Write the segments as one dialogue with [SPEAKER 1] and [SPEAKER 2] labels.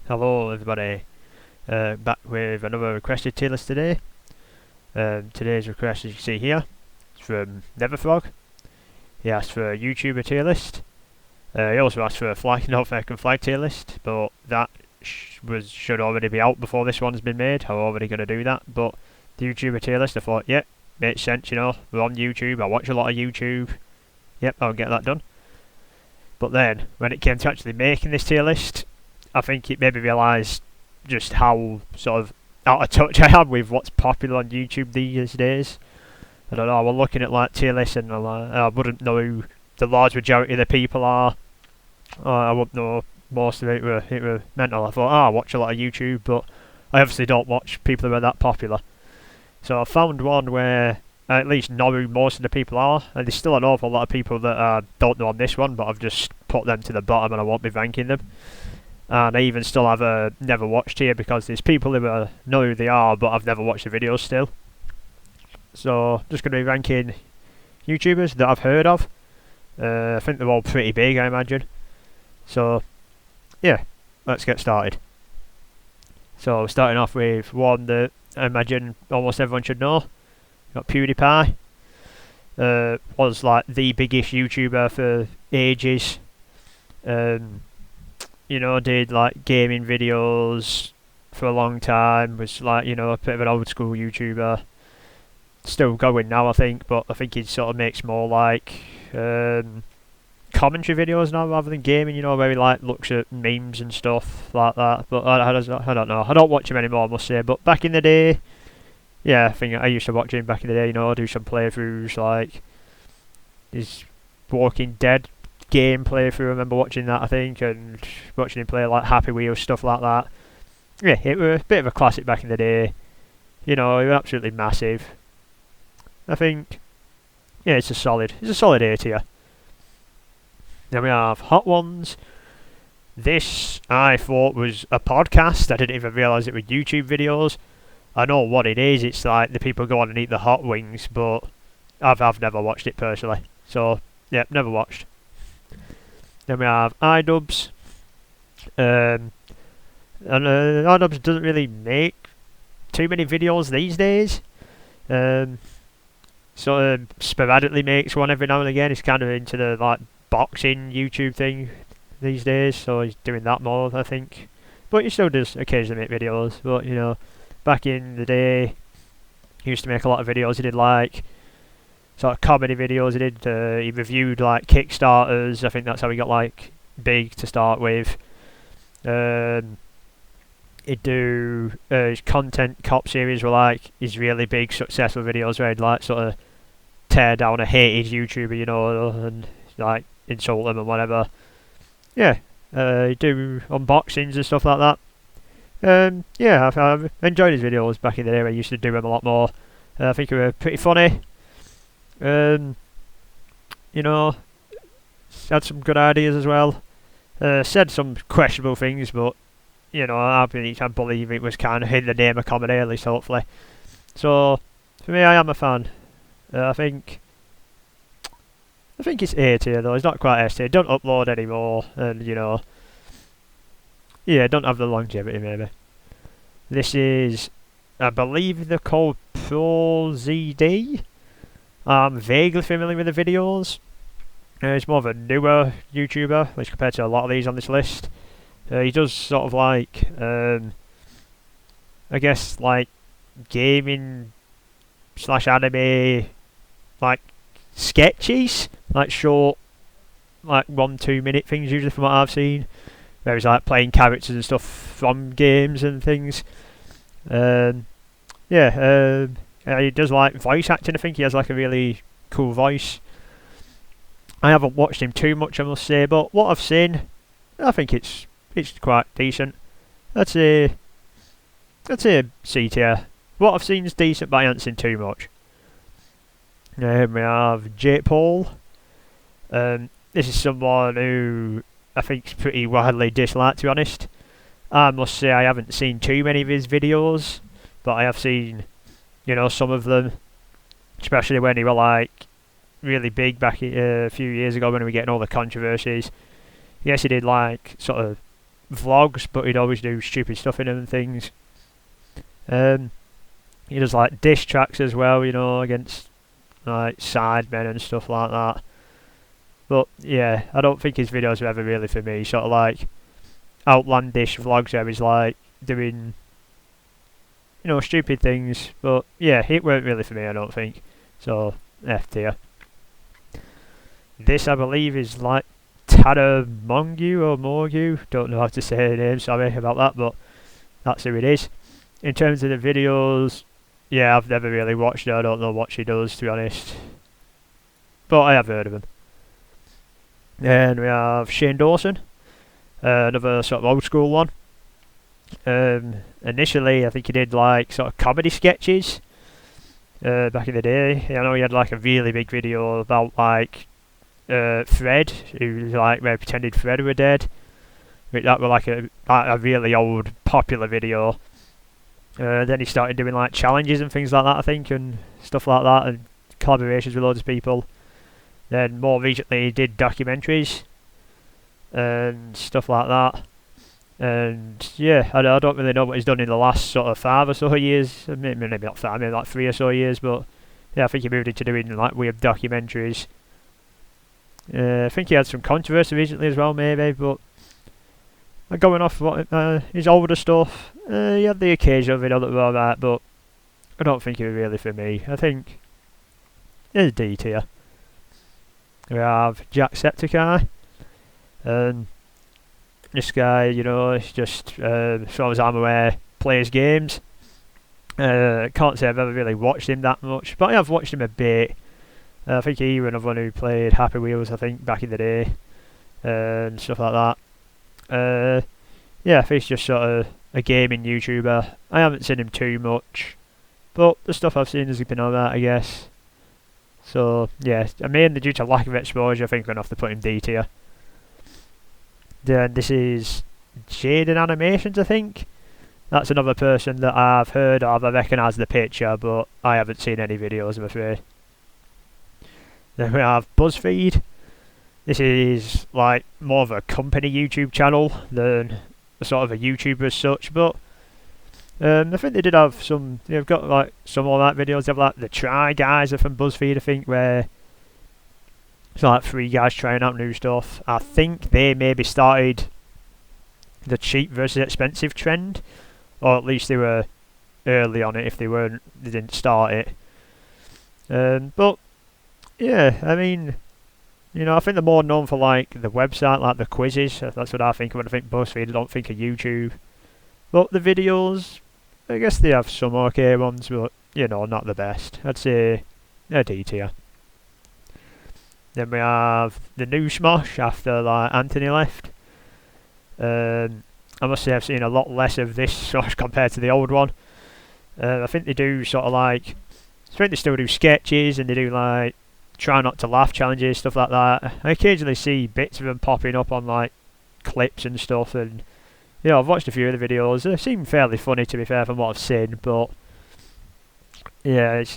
[SPEAKER 1] Hello everybody, back with another requested tier list today. Today's request, as you can see here, is from Neverfrog. He asked for a YouTuber tier list. He also asked for a North American flag tier list, but that should already be out before this one's been made. I'm already going to do that, but the YouTuber tier list, I thought, yep, makes sense, we're on YouTube, I watch a lot of YouTube. Yep, I'll get that done. But then, when it came to actually making this tier list, I think it made me realise just how sort of out of touch I am with what's popular on YouTube these days. I don't know, we're looking at like tier lists and I wouldn't know who the large majority of the people are. I wouldn't know most of it were mental. I thought, I watch a lot of YouTube, but I obviously don't watch people who are that popular. So I found one where I at least know who most of the people are, and there's still an awful lot of people that I don't know on this one, but I've just put them to the bottom and I won't be ranking them. And I even still have a never watched here because there's people who know who they are, but I've never watched the videos still. So just going to be ranking YouTubers that I've heard of. I think they're all pretty big, I imagine. So yeah, let's get started. So starting off with one that I imagine almost everyone should know. Got PewDiePie. Was like the biggest YouTuber for ages. Did like gaming videos for a long time, was like, a bit of an old school YouTuber. Still going now, I think, but I think he sort of makes more like commentary videos now rather than gaming, where he like looks at memes and stuff like that. But I don't know. I don't watch him anymore, I must say. But back in the day, yeah, I think I used to watch him back in the day, do some playthroughs like his Walking Dead game playthrough. I remember watching that, I think, and watching him play like Happy Wheels, stuff like that. Yeah, it was a bit of a classic back in the day. He was absolutely massive. I think, yeah, it's a solid A tier. Then we have Hot Ones. This I thought was a podcast. I didn't even realise it were YouTube videos. I know what it is. It's like the people go on and eat the hot wings, but I've never watched it personally. So yeah, never watched. Then we have iDubbbz. And iDubbbz doesn't really make too many videos these days. Sort of sporadically makes one every now and again. He's kind of into the like boxing YouTube thing these days, so he's doing that more, I think. But he still does occasionally make videos. But back in the day, he used to make a lot of videos. He did like sort of comedy videos. He reviewed like Kickstarters. I think that's how he got like big to start with. He'd do his Content Cop series were like his really big successful videos where he'd like sort of tear down a hated YouTuber, and like insult them and whatever. Yeah, he'd do unboxings and stuff like that. Yeah, I've enjoyed his videos back in the day where I used to do them a lot more. I think they were pretty funny. Had some good ideas as well. Said some questionable things, but I believe it was kind of in the name of comedy, at least hopefully. So for me, I am a fan. I think it's A tier though. It's not quite S tier. Don't upload anymore, and yeah, don't have the longevity maybe. This is, I believe they're called ProZD. I'm vaguely familiar with the videos. He's more of a newer YouTuber, at least compared to a lot of these on this list. He does sort of like, I guess like gaming / anime, like sketches, like short, like 1-2 minute things usually from what I've seen. Where he's like playing characters and stuff from games and things. He does like voice acting. I think he has like a really cool voice. I haven't watched him too much, I must say, but what I've seen, I think it's quite decent. I'd say C tier. What I've seen is decent, but I haven't seen too much. We have Jake Paul. This is someone who I think is pretty widely disliked, to be honest. I must say I haven't seen too many of his videos, but I have seen, some of them, especially when he were like really big back a few years ago when we were getting all the controversies. Yes, he did like sort of vlogs, but he'd always do stupid stuff in them and things. He does like diss tracks as well, you know, against like sidemen and stuff like that. But yeah, I don't think his videos are ever really for me. Sort of like outlandish vlogs where he's like doing, you know, stupid things. But yeah, it weren't really for me, I don't think. So F tier. This, I believe, is like Tadamongu or Morgu. Don't know how to say the name, sorry about that, but that's who it is. In terms of the videos, yeah, I've never really watched her. I don't know what she does, to be honest. But I have heard of him. Then we have Shane Dawson, another sort of old school one. Initially, I think he did like sort of comedy sketches back in the day. I know he had like a really big video about like Fred, who like where he pretended Fred were dead. That was like a really old popular video. Then he started doing like challenges and things like that, I think, and stuff like that, and collaborations with loads of people. Then more recently he did documentaries and stuff like that. And yeah, I don't really know what he's done in the last sort of 5 or so years. Maybe not 5, maybe like 3 or so years, but yeah, I think he moved into doing like weird documentaries. I think he had some controversy recently as well, maybe, but going off what his older stuff, he had the occasional video that were alright, but I don't think it was really for me. I think it's D tier. We have Jacksepticeye, and this guy, you know, he's just, as far as I'm aware, plays games. Can't say I've ever really watched him that much, but I have watched him a bit. I think he was another one who played Happy Wheels, I think, back in the day, and stuff like that. Yeah, I think he's just sort of a gaming YouTuber. I haven't seen him too much, but the stuff I've seen has been alright, I guess. So, yeah, mainly due to lack of exposure, I think I'm going to have to put him D tier. Then this is Jaden Animations, I think. That's another person that I've heard of. I recognise the picture, but I haven't seen any videos, I'm afraid. Then we have BuzzFeed. This is like more of a company YouTube channel than a sort of a YouTuber as such, but I think they did have some, they've got like some alright videos. They have like the Try Guys are from BuzzFeed, I think, where it's like 3 guys trying out new stuff. I think they maybe started the cheap versus expensive trend, or at least they were early on it. If they weren't, they didn't start it. But yeah, I mean, you know, I think they're more known for like the website, like the quizzes. That's what I think when I think BuzzFeed. I don't think of YouTube. But the videos, I guess they have some okay ones, but you know, not the best. I'd say a D tier. Then we have the new Smosh after like Anthony left. I must say I've seen a lot less of this Smosh compared to the old one. I think they do sort of like, I think they still do sketches and they do like try not to laugh challenges, stuff like that. I occasionally see bits of them popping up on like clips and stuff, and you know, I've watched a few of the videos. They seem fairly funny, to be fair, from what I've seen, but yeah, it's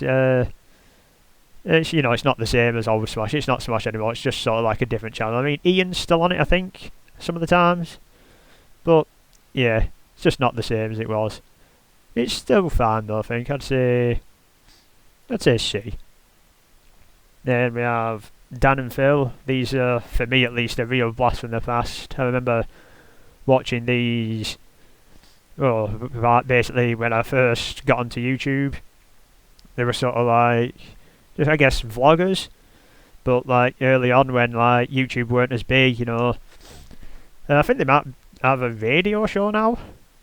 [SPEAKER 1] you know, it's not the same as old Smosh. It's not Smosh anymore. It's just sort of like a different channel. I mean, Ian's still on it, I think, some of the times, but yeah, it's just not the same as it was. It's still fine though, I think. I'd say C. Then we have Dan and Phil. These are, for me at least, a real blast from the past. I remember watching these, basically when I first got onto YouTube. They were sort of like, just I guess, vloggers. But like early on when like YouTube weren't as big, you know. I think they might have a radio show now.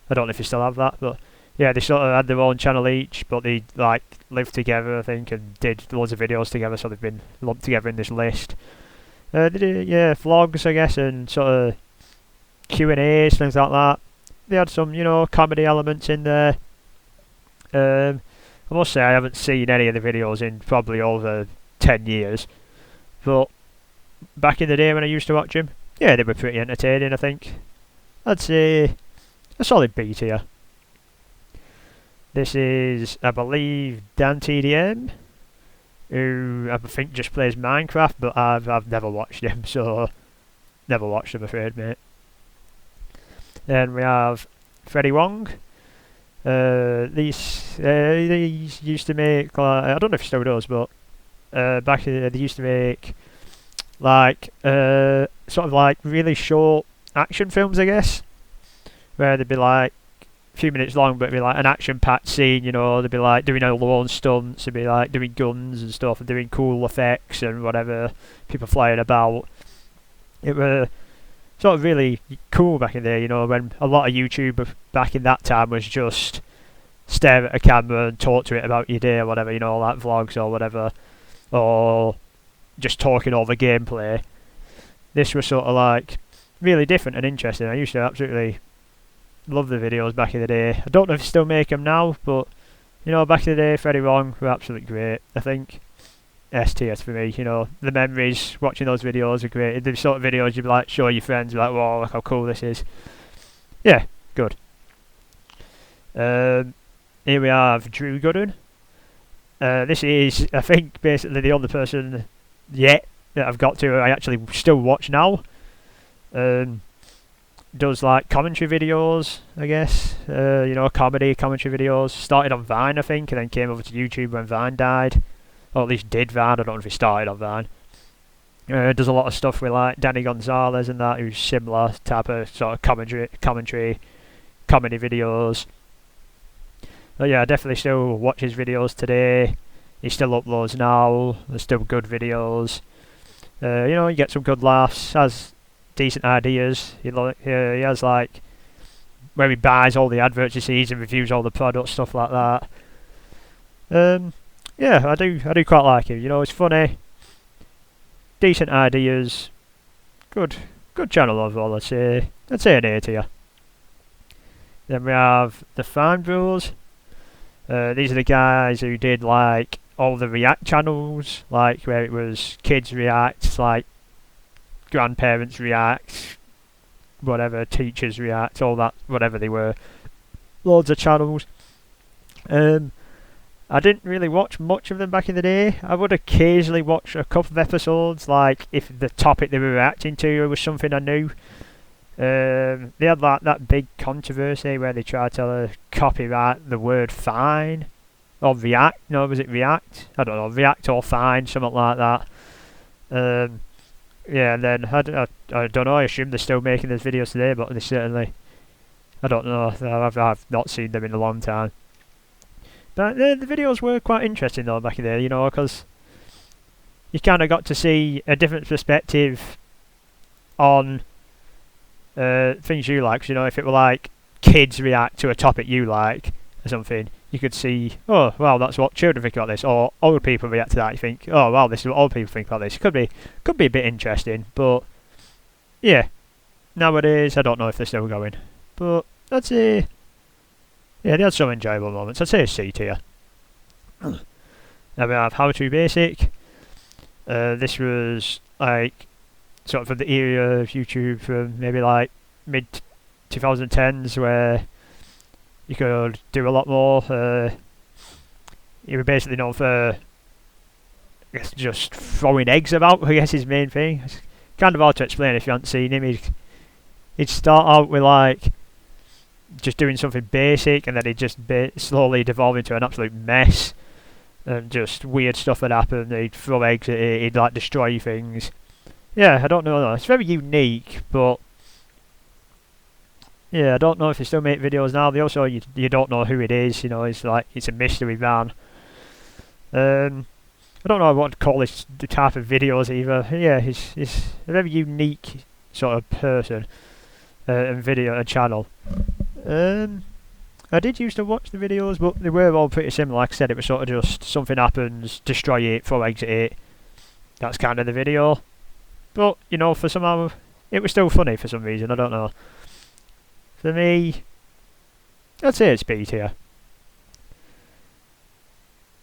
[SPEAKER 1] I don't know if they still have that, but yeah, they sort of had their own channel each, but they like lived together, I think, and did loads of videos together, so they've been lumped together in this list. They did, yeah, vlogs, I guess, and sort of Q&As, things like that. They had some, you know, comedy elements in there. I must say I haven't seen any of the videos in probably over 10 years, but back in the day when I used to watch them, yeah, they were pretty entertaining, I think. I'd say a solid B tier. This is, I believe, Dan TDM, who I think just plays Minecraft, but I've never watched him, so never watched him, I'm afraid, mate. Then we have Freddie Wong. These used to make, like, I don't know if he still does, but back in the day they used to make like sort of like really short action films, I guess, where they'd be like a few minutes long, but it'd be like an action-packed scene. You know, they'd be like doing all their own stunts, they'd be like doing guns and stuff, and doing cool effects and whatever, people flying about. It were sort of really cool back in there, you know, when a lot of YouTube back in that time was just stare at a camera and talk to it about your day or whatever, you know, like vlogs or whatever, or just talking over gameplay. This was sort of like really different and interesting. I used to absolutely love the videos back in the day. I don't know if they still make them now, but you know, back in the day, Freddie Wong were absolutely great. I think S tier for me. You know, the memories watching those videos are great. The sort of videos you'd be like, show your friends, be like, "Whoa, look how cool this is." Yeah, good. Here we have Drew Gooden. This is, I think, basically the only person yet that I've got to I actually still watch now. Does like commentary videos, I guess. You know, comedy commentary videos. Started on Vine, I think, and then came over to YouTube when Vine died. Or at least did Vine. I don't know if he started on Vine. Does a lot of stuff with like Danny Gonzalez and that, who's similar type of sort of comedy comedy videos. But yeah, I definitely still watch his videos today. He still uploads now. They're still good videos. You know, you get some good laughs. Has decent ideas. He has like where he buys all the adverts he sees and reviews all the products, stuff like that. Yeah, I do quite like him. You know, it's funny, decent ideas, good channel overall. I'd say an A tier. Then we have the Fine Bros. These are the guys who did like all the React channels, like where it was kids react, like grandparents react, whatever, teachers react, all that, whatever they were. Loads of channels. I didn't really watch much of them back in the day. I would occasionally watch a couple of episodes, like if the topic they were reacting to was something I knew. They had like that big controversy where they tried to copyright the word fine or react. No, was it react? I don't know, react or fine, something like that. Yeah, and then I don't know. I assume they're still making those videos today, but they certainly, I don't know. I've not seen them in a long time. But the videos were quite interesting though back in there, you know, because you kind of got to see a different perspective on things you like. 'Cause, you know, if it were like kids react to a topic you like or something, you could see, oh well, that's what children think about this, or old people react to that. You think, oh well, this is what old people think about this. It could be a bit interesting, but yeah, nowadays I don't know if they're still going, but I'd say, yeah, they had some enjoyable moments. I'd say a C tier. Then we have How to Basic. This was like sort of from the era of YouTube from maybe like mid 2010s where you could do a lot more. You were basically known for, I guess, just throwing eggs about, I guess, his main thing. It's kind of hard to explain if you haven't seen him. He'd start out with like just doing something basic, and then he'd just slowly devolve into an absolute mess, and just weird stuff would happen. He'd throw eggs at it, he'd like destroy things. Yeah, I don't know though. It's very unique, but yeah, I don't know if they still make videos now. They also, you don't know who it is, you know, it's like, it's a mystery man. I don't know what to call this type of videos either. Yeah, he's a very unique sort of person and video and channel. I did used to watch the videos, but they were all pretty similar. Like I said, it was sort of just something happens, destroy it, throw eggs at it. That's kind of the video. But, you know, for somehow, it was still funny for some reason, I don't know. For me, I'd say it's B tier.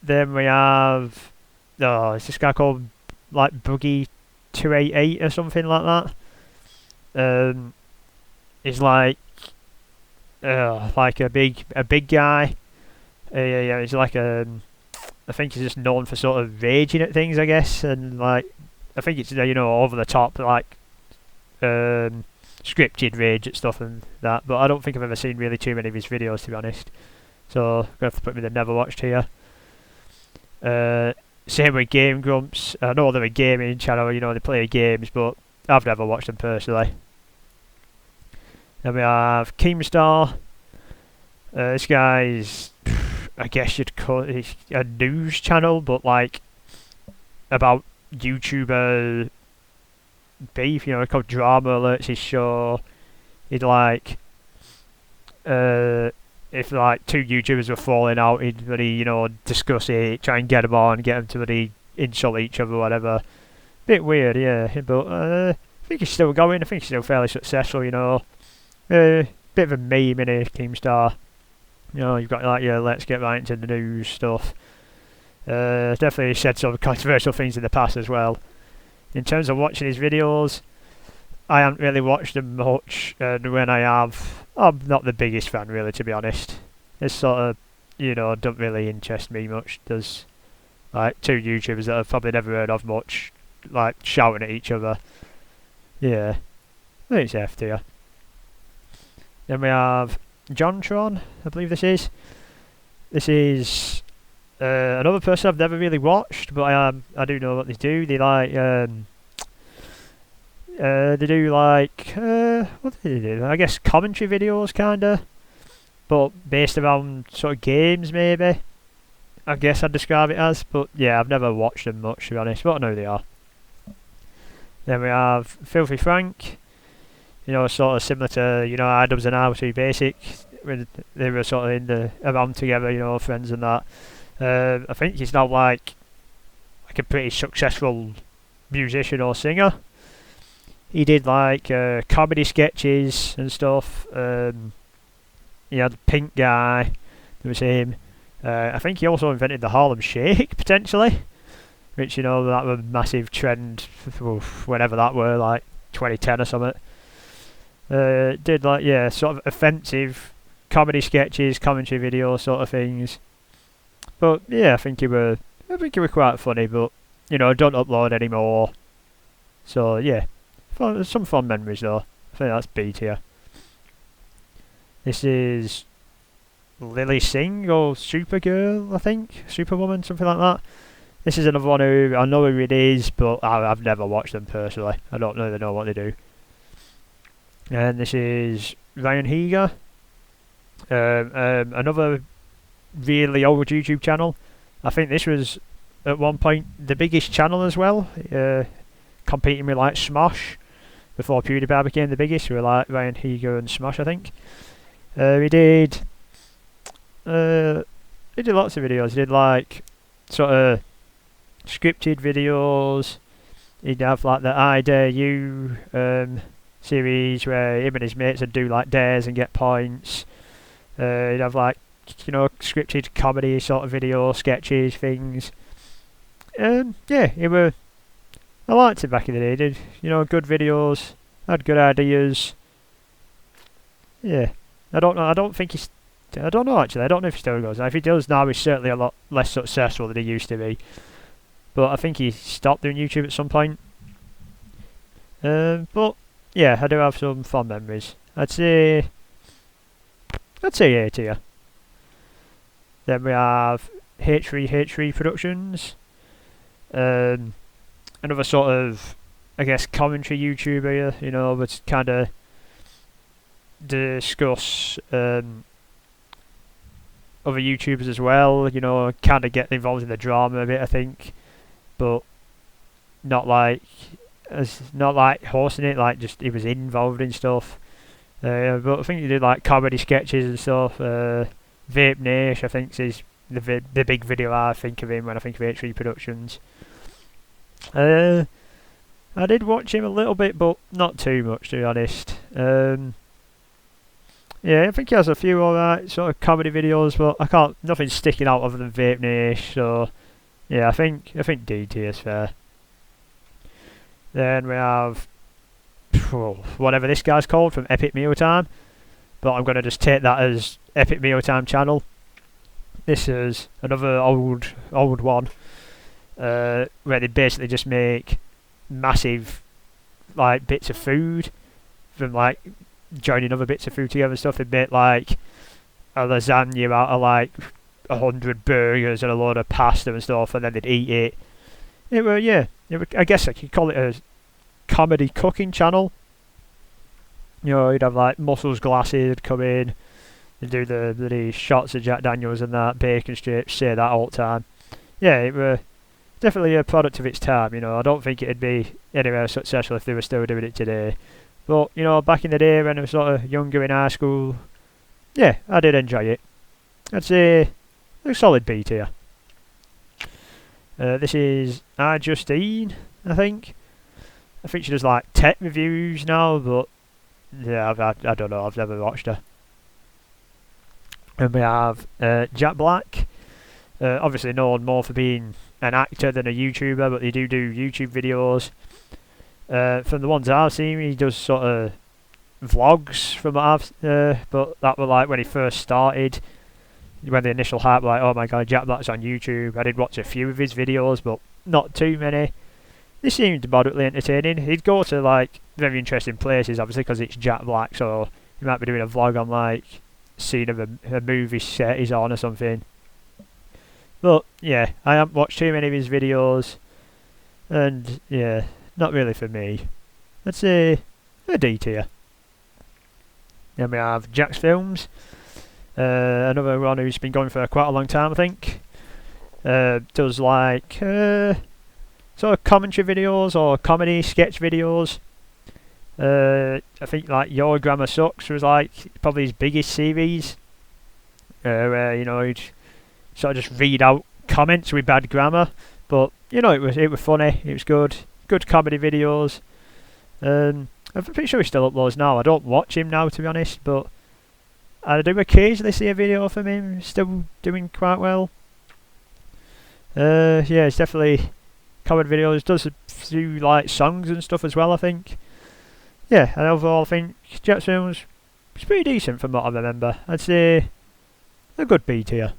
[SPEAKER 1] Then we have, it's this guy called like Boogie288 or something like that. He's like a big guy. Yeah, he's like I think he's just known for sort of raging at things, I guess, and like I think it's, you know, over the top, like scripted rage at stuff and that, but I don't think I've ever seen really too many of his videos, to be honest. So I'm gonna have to put him in the never watched here. Same with Game Grumps. I know they're a gaming channel, you know, they play games, but I've never watched them personally. Then we have Keemstar. This guy's, I guess you'd call it a news channel, but like about YouTuber beef, you know, called Drama Alerts his show. He'd like, if like two YouTubers were falling out, he'd really, you know, discuss it, try and get them on, get them to really insult each other, whatever. Bit weird, yeah, but I think he's still going. I think he's still fairly successful, you know. Bit of a meme in here, Keemstar. You know, you've got like your let's get right into the news stuff. Definitely said some controversial things in the past as well. In terms of watching his videos, I haven't really watched them much, and when I have, I'm not the biggest fan really, to be honest. It's sort of, you know, don't really interest me much. There's like two YouTubers that I've probably never heard of much, like shouting at each other. Yeah, I think it's F tier. Then we have JonTron, I believe this is. This is another person I've never really watched, but I do know what they do. They like they do like what do they do? I guess commentary videos, kinda, but based around sort of games, maybe. I guess I'd describe it as, but yeah, I've never watched them much, to be honest, but I know who they are. Then we have Filthy Frank. You know, sort of similar to, you know, iDubbbz and R2 Basic, when they were sort of around together, you know, friends and that. I think he's now like a pretty successful musician or singer. He did like comedy sketches and stuff. He had Pink Guy, there was him. I think he also invented the Harlem Shake, potentially, which, you know, that was a massive trend, whenever that were, like 2010 or something. Did like, yeah, sort of offensive comedy sketches, commentary videos, sort of things. But yeah, I think he were quite funny. But you know, don't upload anymore. So yeah, some fun memories though. I think that's B tier. This is Lily Singh or Supergirl, I think, Superwoman, something like that. This is another one who I know who it is, but I've never watched them personally. I don't really know what they do. And this is Ryan Higa, another really old YouTube channel. I think this was at one point the biggest channel as well, competing with like Smosh before PewDiePie became the biggest. We were like Ryan Higa and Smosh, I think. He did lots of videos. He did like sort of scripted videos. He'd have like the I Dare You series where him and his mates would do like dares and get points. He'd have like, you know, scripted comedy sort of video sketches, things. Yeah, I liked it back in the day. He did, you know, good videos, had good ideas. Yeah, I don't know actually. I don't know if he still goes. Now, if he does now, he's certainly a lot less successful than he used to be. But I think he stopped doing YouTube at some point. But yeah, I do have some fond memories. I'd say A tier. Then we have H3 Productions. Another sort of, I guess, commentary YouTuber, you know, but kind of discuss other YouTubers as well, you know, kind of get involved in the drama a bit, I think, but not like hosting it, like just he was involved in stuff. But I think he did like comedy sketches and stuff. Vape Nash, I think, is the big video I think of him when I think of H3 Productions. I did watch him a little bit, but not too much, to be honest. Yeah, I think he has a few alright sort of comedy videos, but nothing sticking out other than Vape Nash. So yeah, I think D tier is fair. Then we have whatever this guy's called from Epic Meal Time, but I'm going to just take that as Epic Meal Time channel. This is another old one where they basically just make massive like bits of food from like joining other bits of food together and stuff. They'd make like a lasagna out of like 100 burgers and a load of pasta and stuff, and then they'd eat it. It were, yeah, I guess I could call it a comedy cooking channel. You know, you'd have like Muscles Glasses would come in, they'd do the bloody shots of Jack Daniels and that, bacon strips, say that all the time. Yeah, it were definitely a product of its time, you know. I don't think it'd be anywhere successful if they were still doing it today. But, you know, back in the day when I was sort of younger in high school, yeah, I did enjoy it. I'd say a solid B tier. This is Justine, I think. I think she does like tech reviews now, but yeah, I don't know, I've never watched her. And we have Jack Black, obviously known more for being an actor than a YouTuber, but they do YouTube videos. From the ones I've seen, he does sort of vlogs from what I've, but that were like when he first started, when the initial hype, like, oh my god, Jack Black's on YouTube. I did watch a few of his videos, but not too many. They seemed moderately entertaining. He'd go to like very interesting places, obviously, because it's Jack Black, so he might be doing a vlog on like scene of a movie set he's on or something. But yeah, I haven't watched too many of his videos, and yeah, not really for me. I'd say a D tier. Then we have Jack's Films, another one who's been going for quite a long time, I think. Does like sort of commentary videos or comedy sketch videos. I think like Your Grammar Sucks was like probably his biggest series, where, you know, he'd sort of just read out comments with bad grammar, but you know, it was funny, it was good comedy videos. I'm pretty sure he still uploads now. I don't watch him now, to be honest, but I do occasionally see a video from him still doing quite well. Yeah, it's definitely comedy videos. Does a few like songs and stuff as well, I think. Yeah, and overall I think Jack's Films is pretty decent from what I remember. I'd say a good B tier.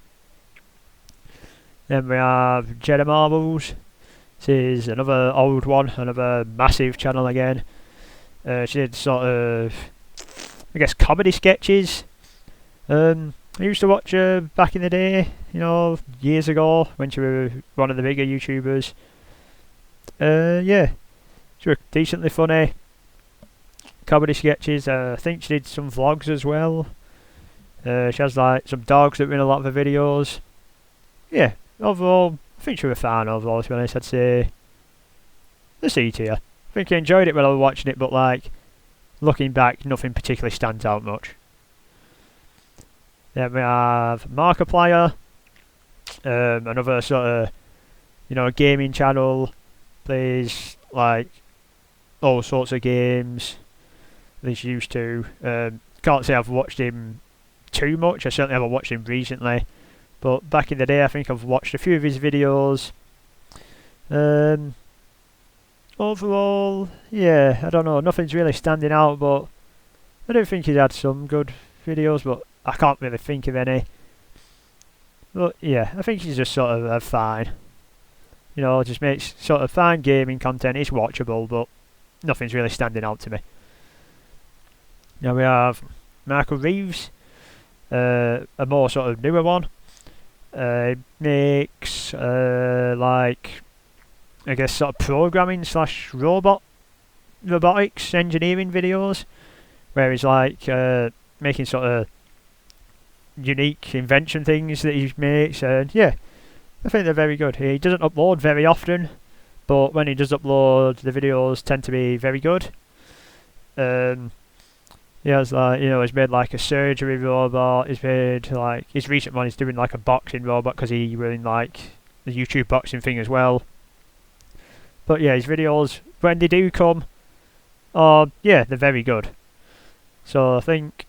[SPEAKER 1] Then we have Jeddah Marbles. This is another old one, another massive channel again. She did sort of, I guess, comedy sketches. I used to watch her back in the day, you know, years ago, when she was one of the bigger YouTubers. Yeah, she was decently funny. Comedy sketches. I think she did some vlogs as well. She has like some dogs that were in a lot of her videos. Yeah, overall, I think she was fine overall, to be honest. I'd say a C tier. I think I enjoyed it when I was watching it, but like, looking back, nothing particularly stands out much. Then we have Markiplier, another sort of, you know, gaming channel. Plays like all sorts of games, at least used to. Can't say I've watched him too much. I certainly haven't watched him recently, but back in the day I think I've watched a few of his videos. Overall, yeah, I don't know, nothing's really standing out, but I do think he's had some good videos, but I can't really think of any. But yeah, I think he's just sort of fine. You know, just makes sort of fine gaming content. It's watchable, but nothing's really standing out to me. Now we have Michael Reeves, a more sort of newer one. Makes like, I guess, sort of programming / robotics engineering videos, where he's like making sort of unique invention things that he makes, and yeah, I think they're very good. He doesn't upload very often, but when he does upload, the videos tend to be very good. He has like, you know, he's made like a surgery robot. He's made like, his recent one is doing like a boxing robot, because he was in like the YouTube boxing thing as well. But yeah, his videos, when they do come, yeah, they're very good. So I think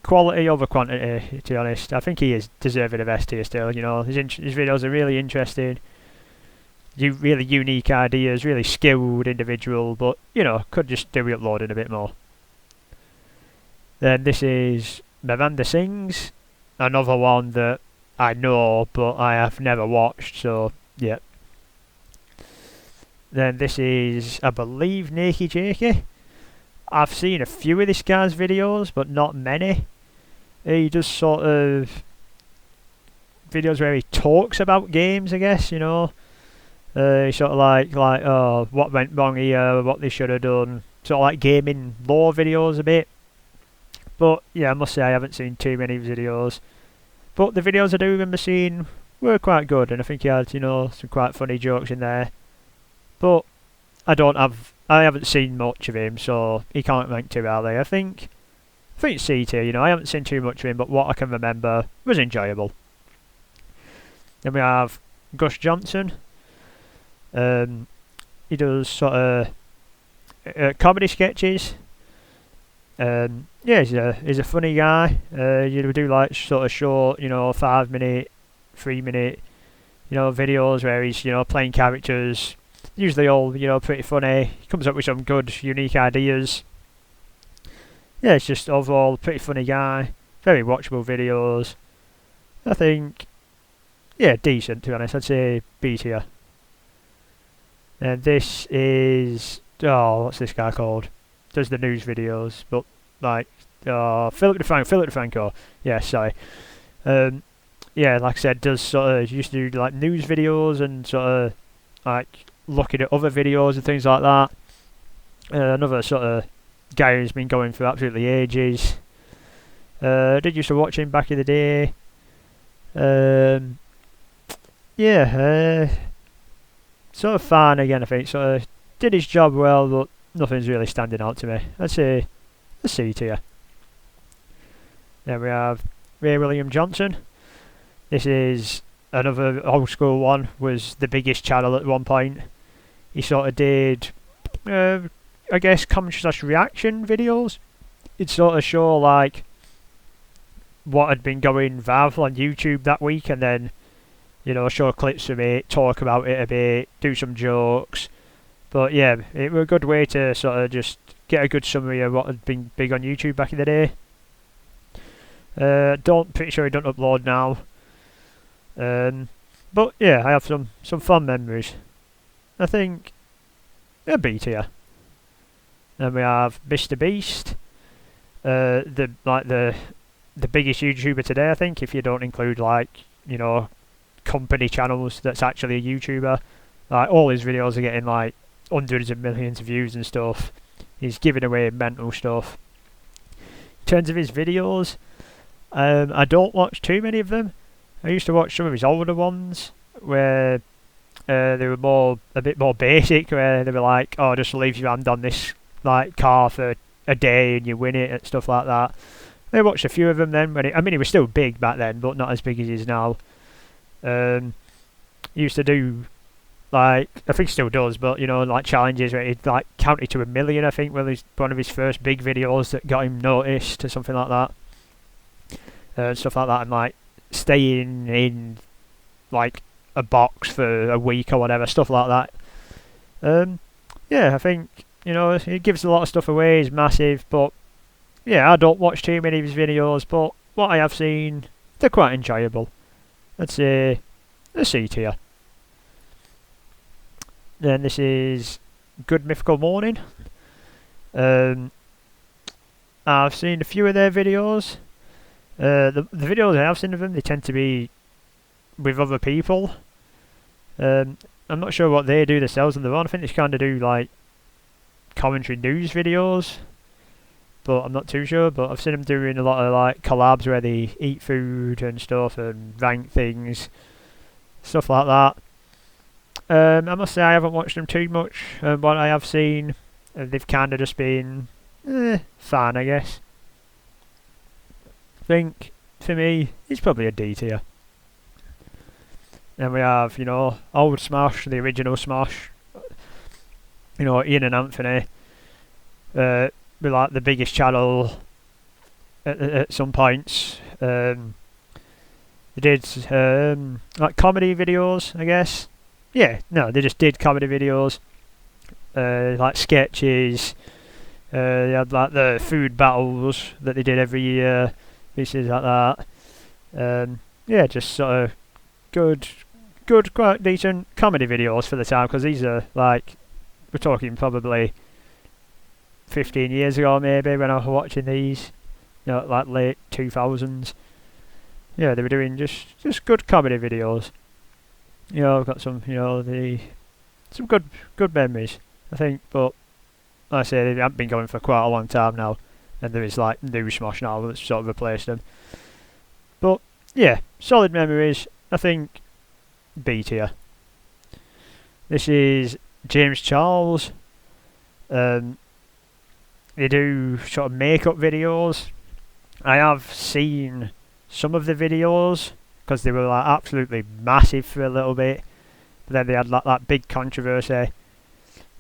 [SPEAKER 1] quality over quantity, to be honest. I think he is deserving of S tier still. You know, his videos are really interesting, really unique ideas, really skilled individual, but you know, could just do with uploading a bit more. Then this is Miranda Sings, another one that I know but I have never watched, so yeah. Then this is, I believe, Nakey Jakey. I've seen a few of this guy's videos, but not many. He does sort of videos where he talks about games, I guess, you know. He sort of like, oh, what went wrong here, what they should have done. Sort of like gaming lore videos a bit. But yeah, I must say I haven't seen too many videos. But the videos I do remember seeing were quite good, and I think he had, you know, some quite funny jokes in there. But I haven't seen much of him, so he can't rank too highly. I think it's C tier, you know. I haven't seen too much of him, but what I can remember was enjoyable. Then we have Gus Johnson. He does sort of comedy sketches. Yeah, he's a funny guy. You do like sort of short, you know, 5 minute, 3 minute, you know, videos where he's, you know, playing characters. Usually all, you know, pretty funny. He comes up with some good, unique ideas. Yeah, it's just overall a pretty funny guy. Very watchable videos. I think, yeah, decent to be honest. I'd say B tier. And this is, oh, what's this guy called? Does the news videos, but like, Philip DeFranco. Yeah, sorry. Yeah, like I said, does sort of used to do like news videos and sort of like looking at other videos and things like that. Another sort of guy who's been going for absolutely ages. Did used to watch him back in the day. Yeah, sort of fine again, I think. Sort of did his job well, but nothing's really standing out to me. I'd say a C tier. Then we have Ray William Johnson. This is another old school one. Was the biggest channel at one point. He sort of did, I guess, comment/reaction videos. He'd sort of show like what had been going viral on YouTube that week, and then, you know, show clips from it, talk about it a bit, do some jokes. But yeah, it was a good way to sort of just get a good summary of what had been big on YouTube back in the day. Pretty sure he don't upload now. But yeah, I have some fun memories. I think a B tier. Then we have Mr. Beast, the biggest YouTuber today, I think, if you don't include like, you know, company channels that's actually a YouTuber. Like all his videos are getting like hundreds of millions of views and stuff. He's giving away mental stuff. In terms of his videos, I don't watch too many of them. I used to watch some of his older ones where they were a bit more basic, where they were like, oh, just leave your hand on this like car for a day and you win it and stuff like that. I watched a few of them then. He was still big back then, but not as big as he is now. He used to do, like, I think he still does, but, you know, like challenges where he'd like count it to 1 million, I think, was one of his first big videos that got him noticed or something like that. Stuff like that, and like staying in like a box for a week or whatever, stuff like that. Yeah, I think, you know, he gives a lot of stuff away, he's massive, but yeah, I don't watch too many of his videos, but what I have seen, they're quite enjoyable. I'd say a C tier. Then this is Good Mythical Morning. I've seen a few of their videos. The videos I have seen of them, they tend to be with other people. I'm not sure what they do themselves on their own. I think they kind of do like commentary news videos, but I'm not too sure. But I've seen them doing a lot of like collabs where they eat food and stuff and rank things, stuff like that. I must say I haven't watched them too much. What I have seen, they've kind of just been fine, I guess. I think for me, it's probably a D tier. Then we have, you know, old Smash, the original Smash. You know, Ian and Anthony. We're like the biggest channel at some points. They did like comedy videos, I guess. Yeah, no, they just did comedy videos, like sketches. They had like the food battles that they did every year, pieces like that. Yeah, just sort of good, quite decent comedy videos for the time, because these are like, we're talking probably 15 years ago maybe when I was watching these, you know, like late 2000s. Yeah, they were doing just good comedy videos. You know, I've got some, you know, some good memories, I think, but like I say, they haven't been going for quite a long time now, and there is like new Smosh now that's sort of replaced them. But yeah, solid memories. I think B tier. This is James Charles. They do sort of makeup videos. I have seen some of the videos because they were like absolutely massive for a little bit. But then they had like that big controversy.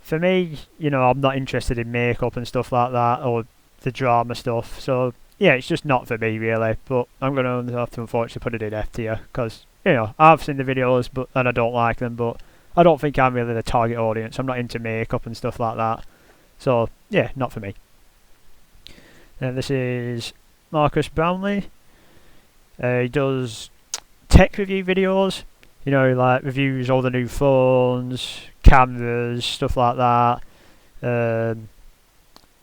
[SPEAKER 1] For me, you know, I'm not interested in makeup and stuff like that, or the drama stuff. So yeah, it's just not for me really. But I'm gonna have to unfortunately put it in F tier because, you know, I've seen the videos, and I don't like them. But I don't think I'm really the target audience. I'm not into makeup and stuff like that. So yeah, not for me. And this is Marcus Brownlee. He does tech review videos. You know, like reviews all the new phones, cameras, stuff like that.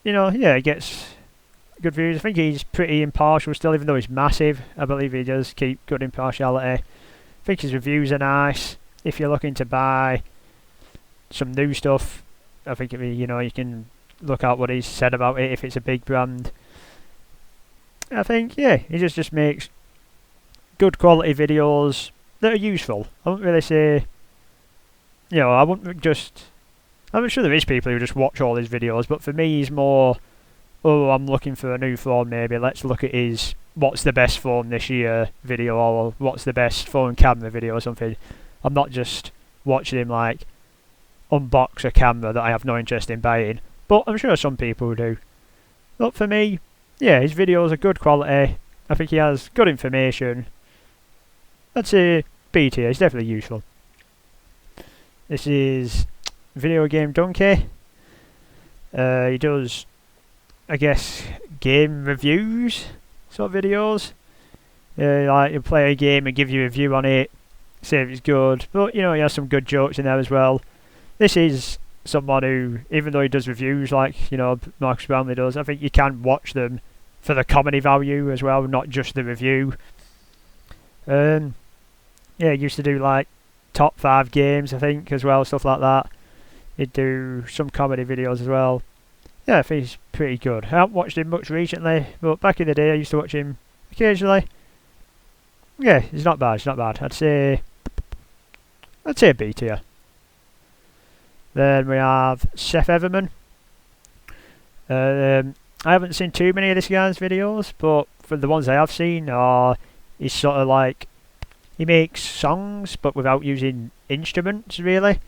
[SPEAKER 1] You know, yeah, he gets good views. I think he's pretty impartial still, even though he's massive. I believe he does keep good impartiality. I think his reviews are nice. If you're looking to buy some new stuff, I think you know, you can look at what he's said about it if it's a big brand. I think, yeah, he just makes good quality videos that are useful. I wouldn't really say, you know, I'm sure there is people who just watch all his videos, but for me he's more, oh, I'm looking for a new phone maybe, let's look at his what's the best phone this year video, or what's the best phone camera video or something. I'm not just watching him like unbox a camera that I have no interest in buying, but I'm sure some people do. But for me, yeah, his videos are good quality. I think he has good information. I'd say B tier, it's definitely useful. This is Video Game Donkey. He does, I guess, game reviews sort of videos. Like he'll play a game and give you a review on it, say if it's good. But you know, he has some good jokes in there as well. This is someone who, even though he does reviews like, you know, Marcus Brownlee does, I think you can watch them for the comedy value as well, not just the review. Yeah, he used to do like top 5 games, I think, as well, stuff like that. He'd do some comedy videos as well. Yeah, I think he's pretty good. I haven't watched him much recently, but back in the day I used to watch him occasionally. Yeah, he's not bad, I'd say B tier. Then we have Seth Everman. I haven't seen too many of this guy's videos, but for the ones I have seen, he's sort of like, he makes songs but without using instruments really.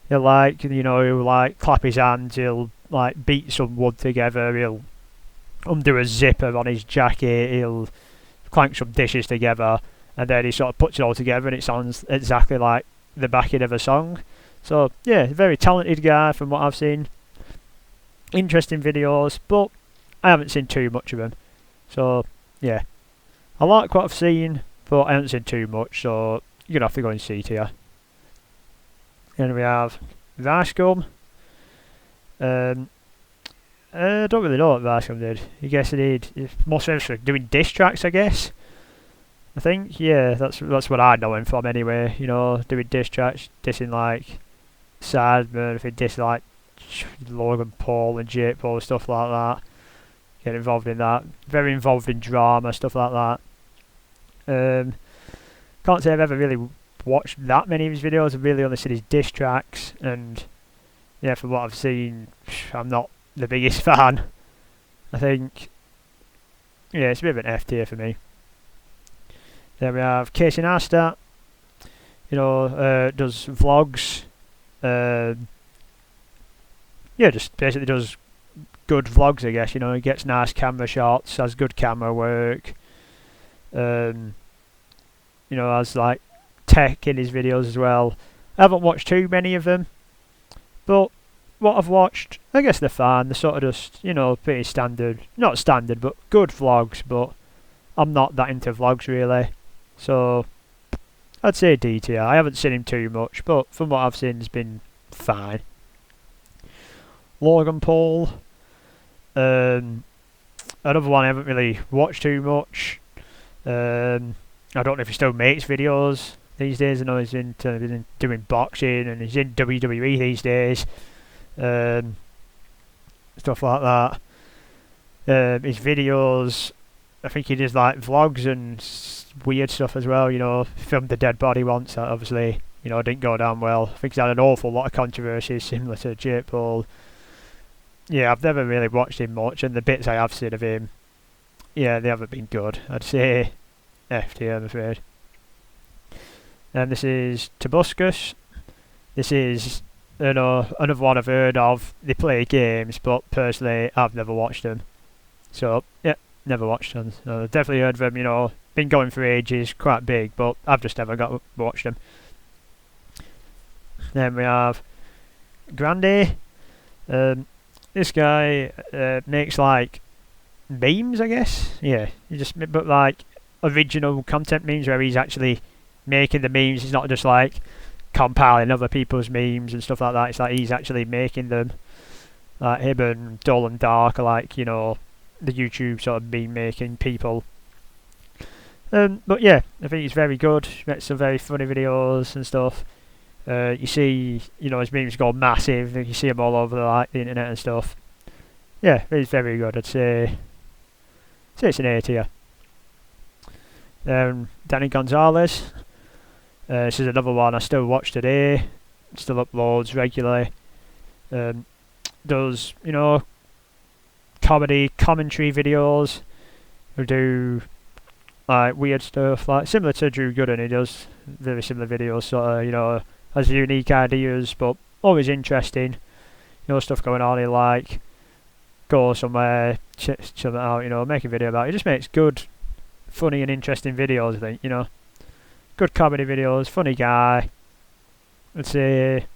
[SPEAKER 1] He'll like, you know, he'll like clap his hands, he'll like beat some wood together, he'll undo a zipper on his jacket, he'll clank some dishes together, and then he sort of puts it all together and it sounds exactly like the backing of a song. So yeah, very talented guy from what I've seen. Interesting videos, but I haven't seen too much of him. So yeah, I like what I've seen, but I haven't seen too much, so you're going to have to go and C tier. Then we have Vashcom. I don't really know what Vashcom did. I guess he did most famous for doing diss tracks, I guess. I think, yeah, that's what I know him from anyway. You know, doing diss tracks, dissing like Sizeable, if he diss like Logan Paul and Jake Paul, stuff like that. Get involved in that. Very involved in drama, stuff like that. Can't say I've ever really watched that many of his videos. I've really only seen his diss tracks, and yeah, from what I've seen, I'm not the biggest fan. I think, yeah, it's a bit of an F tier for me. Then we have Casey Neistat. You know, does vlogs. Yeah, just basically does good vlogs, I guess. You know, he gets nice camera shots, has good camera work. You know, has like tech in his videos as well. I haven't watched too many of them, but what I've watched, I guess they're fine. They're sort of just, you know, pretty standard. Not standard, but good vlogs, but I'm not that into vlogs really. So I'd say D tier. I haven't seen him too much, but from what I've seen, he's been fine. Logan Paul. Another one I haven't really watched too much. I don't know if he still makes videos these days. I know he's into doing boxing and he's in WWE these days. Stuff like that. His videos, I think he does like vlogs and weird stuff as well. You know, filmed the dead body once. That obviously, you know, didn't go down well. I think he's had an awful lot of controversies similar to Jake Paul. Yeah, I've never really watched him much, and the bits I have seen of him, yeah, they haven't been good. I'd say F tier, I'm afraid. And this is Tobuscus. This is, you know, another one I've heard of. They play games, but personally, I've never watched them. So, yeah, never watched them. So I've definitely heard of them, you know, been going for ages, quite big, but I've just never watched them. Then we have Grande. This guy makes like memes, I guess. Yeah, but like original content memes where he's actually making the memes. He's not just like compiling other people's memes and stuff like that. It's like he's actually making them. Like him and Dull and Dark are like, you know, the YouTube sort of meme making people. But yeah, I think he's very good. He makes some very funny videos and stuff. You see, you know, his memes go massive. You see them all over the internet and stuff. Yeah, he's very good. I'd say it's an A tier. Danny Gonzalez. This is another one I still watch today. Still uploads regularly. Does, you know, commentary videos. Who do like weird stuff, like similar to Drew Gooden. He does very similar videos, sort of, you know, has unique ideas, but always interesting. You know, stuff going on. He like go somewhere, chill it out. You know, make a video about it. He just makes good, funny and interesting videos. I think, you know, good comedy videos. Funny guy. I'd say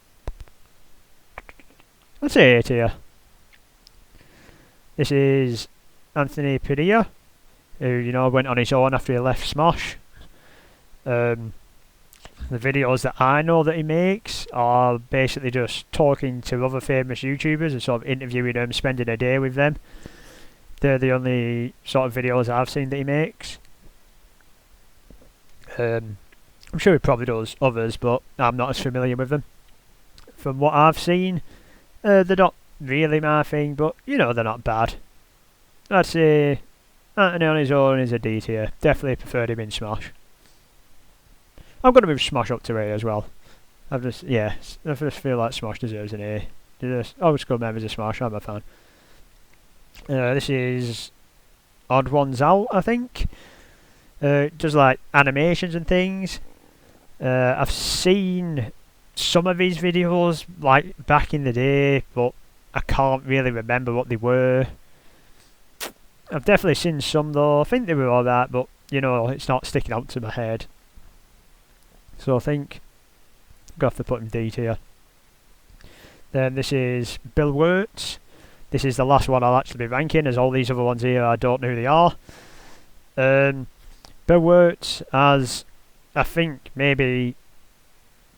[SPEAKER 1] A tier. This is Anthony Padilla, who, you know, went on his own after he left Smosh. The videos that I know that he makes are basically just talking to other famous YouTubers and sort of interviewing them, spending a day with them. They're the only sort of videos I've seen that he makes. I'm sure he probably does others, but I'm not as familiar with them. From what I've seen, they're not really my thing, but, you know, they're not bad. I'd say Anthony on his own is a D tier. Definitely preferred him in Smosh. I'm going to move Smosh up to A as well. I just feel like Smosh deserves an A. Always good members of Smosh, I'm a fan. This is Odd Ones Out, I think. Does like animations and things. I've seen some of his videos like back in the day, but I can't really remember what they were. I've definitely seen some though. I think they were alright, but you know, it's not sticking out to my head. So I think I'm going to have to put him D tier. Then this is Bill Wirtz. This is the last one I'll actually be ranking, as all these other ones here I don't know who they are. Bill Wirtz has, I think, maybe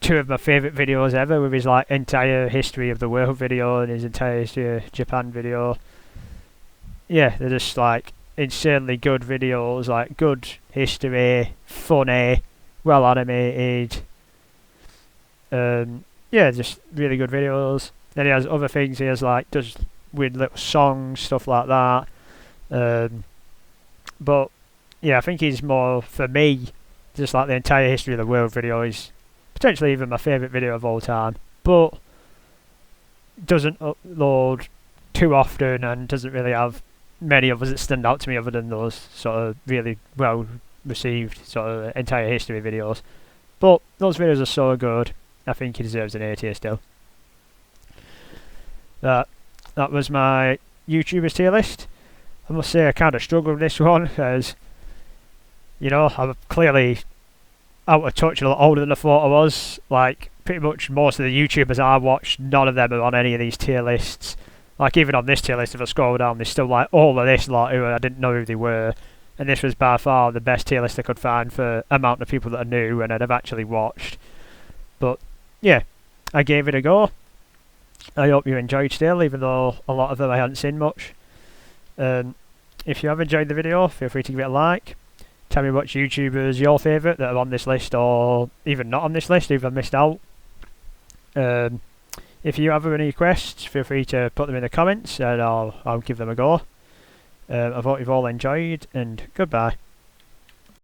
[SPEAKER 1] two of my favourite videos ever, with his like entire history of the world video and his entire history of Japan video. Yeah, they're just like insanely good videos, like good history, funny, well animated. Yeah, just really good videos. Then he has other things. He has like does weird little songs, stuff like that. But yeah, I think he's more, for me, just like the entire history of the world video is potentially even my favourite video of all time. But doesn't upload too often and doesn't really have many others that stand out to me other than those sort of really well received sort of entire history videos. But those videos are so good, I think he deserves an A tier still. That was my YouTubers tier list. I must say I kind of struggled with this one because, you know, I'm clearly out of touch, a lot older than I thought I was. Like, pretty much most of the YouTubers I watch, none of them are on any of these tier lists. Like, even on this tier list, if I scroll down, there's still like all of this lot who I didn't know who they were. And this was by far the best tier list I could find for amount of people that I knew and I'd actually watched. But yeah, I gave it a go. I hope you enjoyed still, even though a lot of them I hadn't seen much. If you have enjoyed the video, feel free to give it a like. Tell me which YouTubers your favourite that are on this list or even not on this list, who've missed out. If you have any requests, feel free to put them in the comments and I'll give them a go. I hope you've all enjoyed, and goodbye.